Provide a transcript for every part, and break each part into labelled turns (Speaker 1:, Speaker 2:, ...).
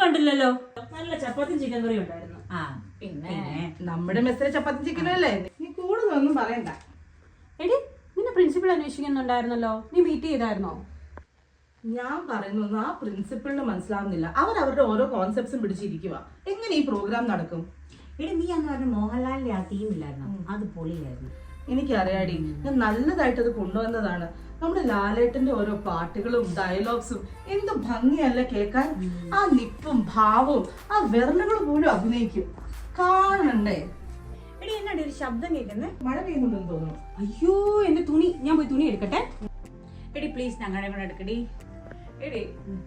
Speaker 1: കണ്ടില്ലല്ലോ. നല്ല ചപ്പാത്തിയും ചിക്കൻ കറിയും ഉണ്ടായിരുന്നു.
Speaker 2: പിന്നെ നമ്മുടെ മെസ്സിലെ ചപ്പാത്തി ചിക്കനും അല്ലേ. നീ കൂടുതലൊന്നും പറയണ്ട.
Speaker 1: എടി, നിന്നെ പ്രിൻസിപ്പൾ അന്വേഷിക്കുന്നുണ്ടായിരുന്നല്ലോ, നീ മീറ്റ് ചെയ്തായിരുന്നോ?
Speaker 2: ഞാൻ പറയുന്നത് ആ പ്രിൻസിപ്പളിന് മനസ്സിലാവുന്നില്ല. അവരവരുടെ ഓരോ കോൺസെപ്റ്റ്സും പിടിച്ചിരിക്കുക. എങ്ങനെ ഈ പ്രോഗ്രാം നടക്കും?
Speaker 3: എടി, നീ അന്ന് പറഞ്ഞ മോഹൻലാലിന്റെ ആ ടീമില്ലായിരുന്നു, അത് പൊളിയായിരുന്നു.
Speaker 2: എനിക്കറിയാടി, ഞാൻ നല്ലതായിട്ട് അത് കൊണ്ടുവന്നതാണ്. നമ്മുടെ ലാലേട്ടന്റെ ഓരോ പാട്ടുകളും ഡയലോഗ്സും എന്ത് ഭംഗിയല്ല കേൾക്കാൻ. ആ നിപ്പും ഭാവവും ആ വിരലുകളും പോലും അഭിനയിക്കും. കാണണ്ടേ?
Speaker 3: എടി, എന്നാടി ഒരു ശബ്ദം കേൾക്കുന്നേ?
Speaker 2: മഴ പെയ്യുന്നുണ്ടെന്ന് തോന്നുന്നു.
Speaker 1: അയ്യോ, എന്റെ തുണി, ഞാൻ പോയി തുണി എടുക്കട്ടെ.
Speaker 3: എടി പ്ലീസ്, ഞങ്ങളുടെ കൂടെ എടുക്കടി.
Speaker 4: എടി,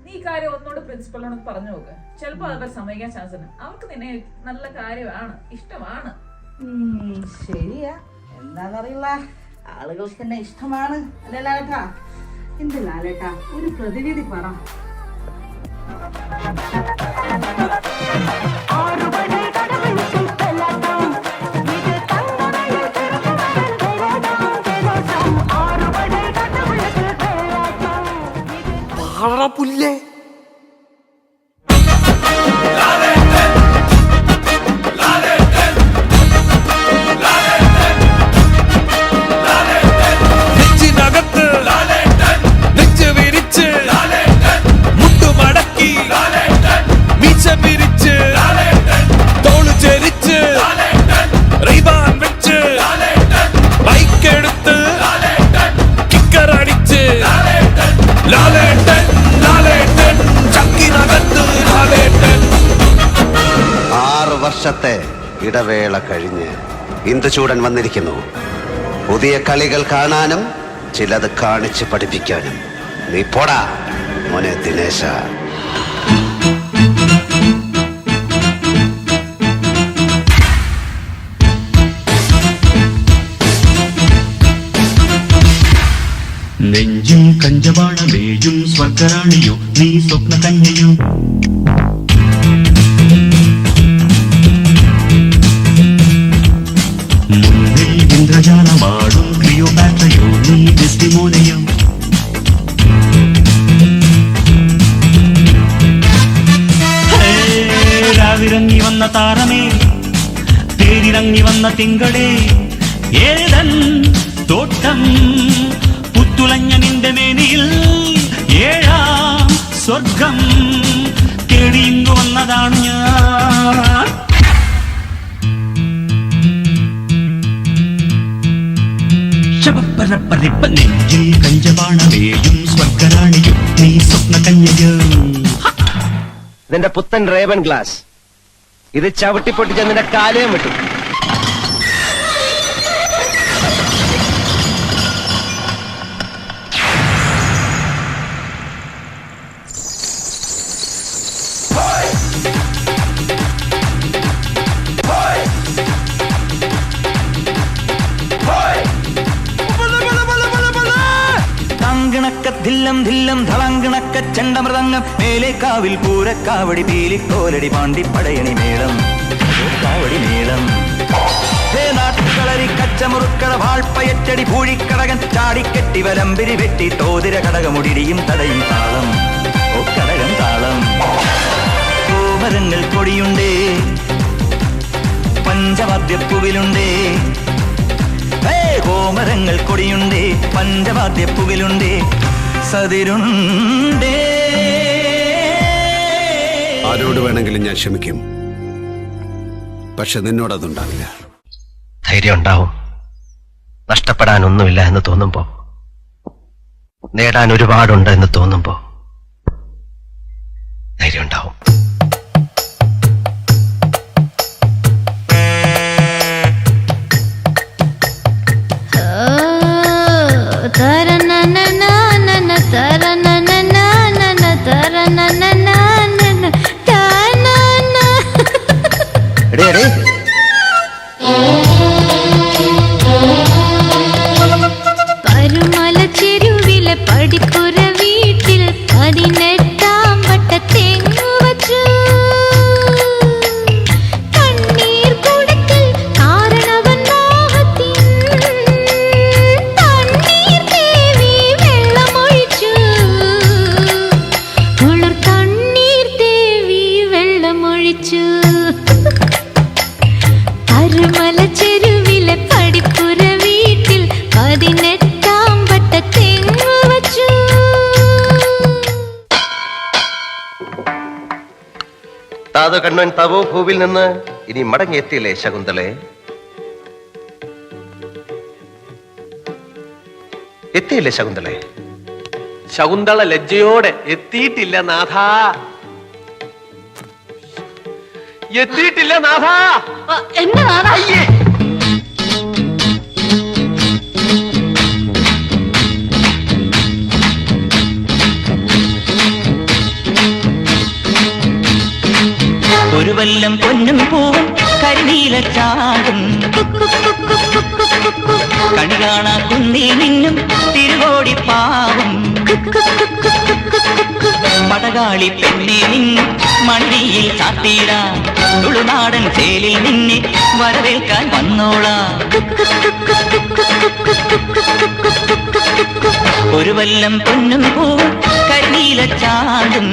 Speaker 4: നീ ഈ കാര്യം ഒന്നോട് പ്രിൻസിപ്പളിനോട് പറഞ്ഞു നോക്ക്. ചിലപ്പോ അവർ സമ്മതിക്കാൻ ചാൻസ് ഉണ്ട്. അവർക്ക് നിന്നെ നല്ല കാര്യമാണ്, ഇഷ്ടമാണ്.
Speaker 2: ശരിയാ, എന്താന്നറിയില്ല, ആളുകൾക്ക് തന്നെ ഇഷ്ടമാണ്. അല്ലേ ലാലേട്ടാ? എന്ത് ലാലേട്ടാ, ഒരു പ്രതിനിധി പറ.
Speaker 5: പുല്ലേ
Speaker 6: വർഷത്തെ ഇടവേള കഴിഞ്ഞ് ഇന്ദുചൂടൻ വന്നിരിക്കുന്നു. പുതിയ കളികൾ കാണാനും ചിലത് കാണിച്ച് പഠിപ്പിക്കാനും. നീ പോടാ മോനെ ദിനേശ.
Speaker 7: നെഞ്ചും കഞ്ചവാണമേയും സ്വർഗറാണിയോ നീ സ്വപ്ന കന്യയോ. മുന്നിൽ ഇന്ദ്രജാലമാടും ക്ലിയോപാട്രയോ നീ ഡെസ്റ്റിമോനയോ. രാവിറങ്ങി വന്ന താരമേ, തേരിറങ്ങി വന്ന തിങ്കളേ, ഏതൻ തോട്ടം പുത്തുലഞ്ഞ നിന്റെ മേനിയിൽ ഏഴാം സ്വർഗം തേടിയിങ്ങു വന്നതാണ് ഞാൻ. ശബപ്പരപ്പരിപ്പ നെഞ്ചിൽ കഞ്ചവാണമേയും സ്വർഗറാണിയും നീ സ്വപ്ന കന്യയോ.
Speaker 6: നിന്റെ പുത്തൻ റേവൻ ഗ്ലാസ് ഇത് ചവിട്ടിപ്പൊട്ടിച്ച നിന്റെ കാലയും വിട്ടു.
Speaker 8: ധില്ലം ധില്ലം ധളങ്കിണക്ക ചെണ്ടമൃതങ്ങം മേലേക്കാവിൽ പൂരക്കാവടി പീലിക്കോലടി പാണ്ടിപ്പടയണി മേളം കാവടി മേളം. ഹേ നാട്ടുകളരി കച്ചമുറുക്കള വാൾപ്പയറ്റടി പൂഴിക്കടകൻ ചാടിക്കെട്ടി വലമ്പിരി വെട്ടി തോതിര കടകമുടിയും തടയും താളം ഓ കടകം താളം. കോമരങ്ങൾ കൊടിയുണ്ടേ, പഞ്ചവാദ്യപ്പുവിലുണ്ടേ. കോമരങ്ങൾ കൊടിയുണ്ടേ, പഞ്ചവാദ്യപ്പുവിലുണ്ടേ, സതിരുണ്ടേ.
Speaker 6: ആരോട് വേണമെങ്കിലും ഞാൻ ക്ഷമിക്കും, പക്ഷെ നിന്നോടതുണ്ടാവില്ല. ധൈര്യം ഉണ്ടാവും. നഷ്ടപ്പെടാനൊന്നുമില്ല എന്ന് തോന്നുമ്പോ, നേടാൻ ഒരുപാടുണ്ട് എന്ന് തോന്നുമ്പോ ധൈര്യം ഉണ്ടാവും.
Speaker 9: പരുമല ചെരുവിലെ പടിക്കുര വീട്ടിൽ 18-ാം വട്ടത്തെങ്ങു വച്ചു. കണ്ണീർ കുടത്തിൽ കാരണവൻ മോഹത്തിൻ തണ്ണീർ ദേവി വെള്ളമൊഴിച്ചു. ഉളർ തണ്ണീർ ദേവി
Speaker 6: താതു കണ്ണൻ തവോ ഭൂവിൽ നിന്ന് ഇനി മടങ്ങിയെത്തിയില്ലേ ശകുന്തളെ? എത്തിയില്ലേ ശകുന്തളെ?
Speaker 5: ശകുന്തള ലജ്ജയോടെ എത്തിയിട്ടില്ല നാഥ, എത്തിയിട്ടില്ല നാഥ. അയ്യേ.
Speaker 8: ഒരു വല്ലം പൊന്നും പൂവും കരിനീല ചാടും കണി കാണാ കുന്നിൽ നിന്നും തിരുകോടി പാവും പടകാളി പെണ്ണെ നിന്നും മണിയിൽ ചാത്തിയിടാ തുളുനാടൻ ചേലിൽ നിന്നെ വരവേൽക്കാൻ വന്നോളാ. ഒരു വല്ലം പൊന്നും പൂവും കരിനീല ചാടും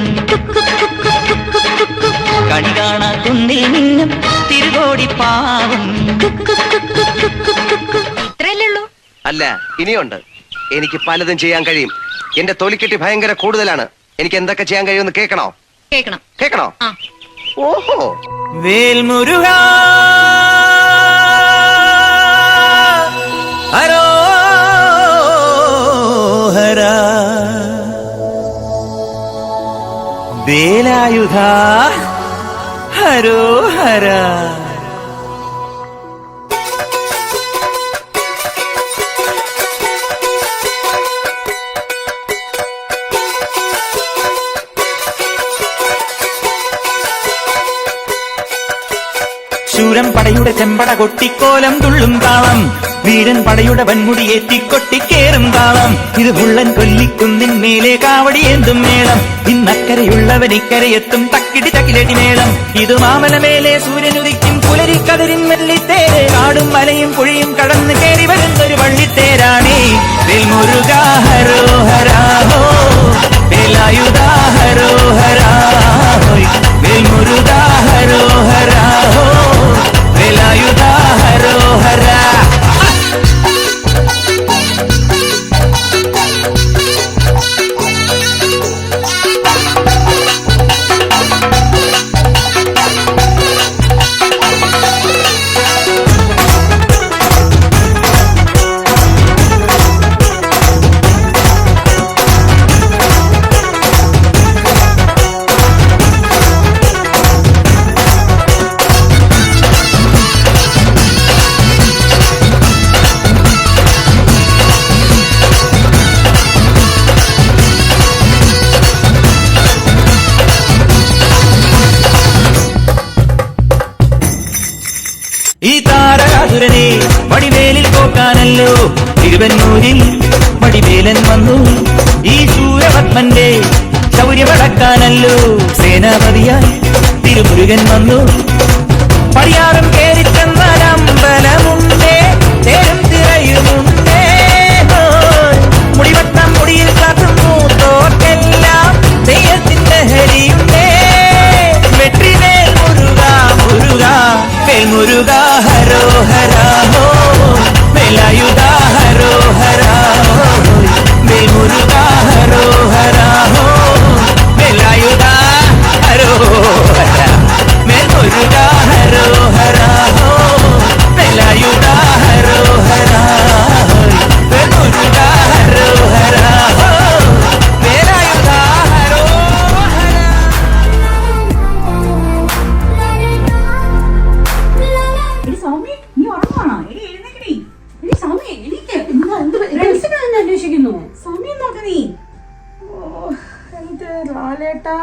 Speaker 8: കണി കാണാ കുന്നിൽ നിന്നും തിരുകോടി പാവും.
Speaker 9: ഇത്രയല്ലേ ഉള്ളൂ?
Speaker 6: അല്ല, ഇനിയുണ്ട്. എനിക്ക് പലതും ചെയ്യാൻ കഴിയും. എന്റെ തൊലിക്കെട്ടി ഭയങ്കര കൂടുതലാണ്. എനിക്ക് എന്തൊക്കെ ചെയ്യാൻ കഴിയുമെന്ന് കേൾക്കണോ?
Speaker 9: കേക്കണം.
Speaker 6: കേൾക്കണോ?
Speaker 9: ആ.
Speaker 6: ഓഹോ.
Speaker 8: വേൽമുരുക ഹരോഹര വേലായുധ ഹരോഹര. ശൂരൻ പടയുടെ ചെമ്പട കൊട്ടിക്കോലം തുള്ളും താളം, വീരൻ പടയുടെ വൻമുടി ഏറ്റിക്കൊട്ടിക്കേറും താളം. ഇത് മുള്ളൻ കൊല്ലിക്കുന്നിൻ മേലെ കാവടിയേന്തും മേളം, ഇന്നക്കരയുള്ളവൻ ഇക്കരയെത്തും തക്കിടി തക്കിലടി മേളം. ഇത് മാമലമേലെ സൂര്യനുദിക്കും പുലരിക്കതിരിൻ വെള്ളിത്തേര്, കാടും മലയും പുഴയും കടന്ന് കയറി വരുന്നൊരു വള്ളിത്തേരാണേ. വേൽമുരുക ഹരോഹരാഹോ വേലായുധ ഹരോഹരാഹോ വേൽമുരുക ഹരോഹരാഹോ വേലായുധ ഹരോഹര. ഈ താരകാസുരനെ വടിവേലിൽ പോക്കാനല്ലോ തിരുവന്നൂരിൽ വടിവേലൻ വന്നു. ഈ ശൂരപത്മന്റെ ശൗര്യമടക്കാനല്ലോ സേനാപതിയായി തിരുമുരുകൻ വന്നു. പടിയാറും കേറിച്ചെന്നാലമ്പലമുണ്ടേ, തേരും തിരയുമുണ്ടേ, മുടിവട്ടം മുടിയിൽ കാട്ടും മൂത്തോർക്കെല്ലാം തെയ്യത്തിന്റെ ഹരിയുണ്ടേ. വെട്രിവേൽ മുരുക മുരുക വേൽമുരുക ഹരോഹരാഹോ വേലായുധ ഹരോഹരാഹോ വേൽമുരുക ഹരോഹരാഹോ വേലായുധ ഹരോഹര വേൽമുരുക ഹരോഹരാഹോ വേലായുധ ഹരോഹരാഹോ വേൽമുരുക ഹരോഹരാഹോ വേലായുധ ഹരോഹര.
Speaker 3: എടി സൗമ്യ, നീ ഉറങ്ങാണോ? എടി എഴുന്നേക്കടി. എടി സൗമ്യ എണീക്ക്.
Speaker 1: പ്രിൻസിപ്പൾ തന്നെ അന്വേഷിക്കുന്നു.
Speaker 3: സമയം നോക്ക് നീ.
Speaker 2: ഓ, എന്റെ ലാലേട്ടാ.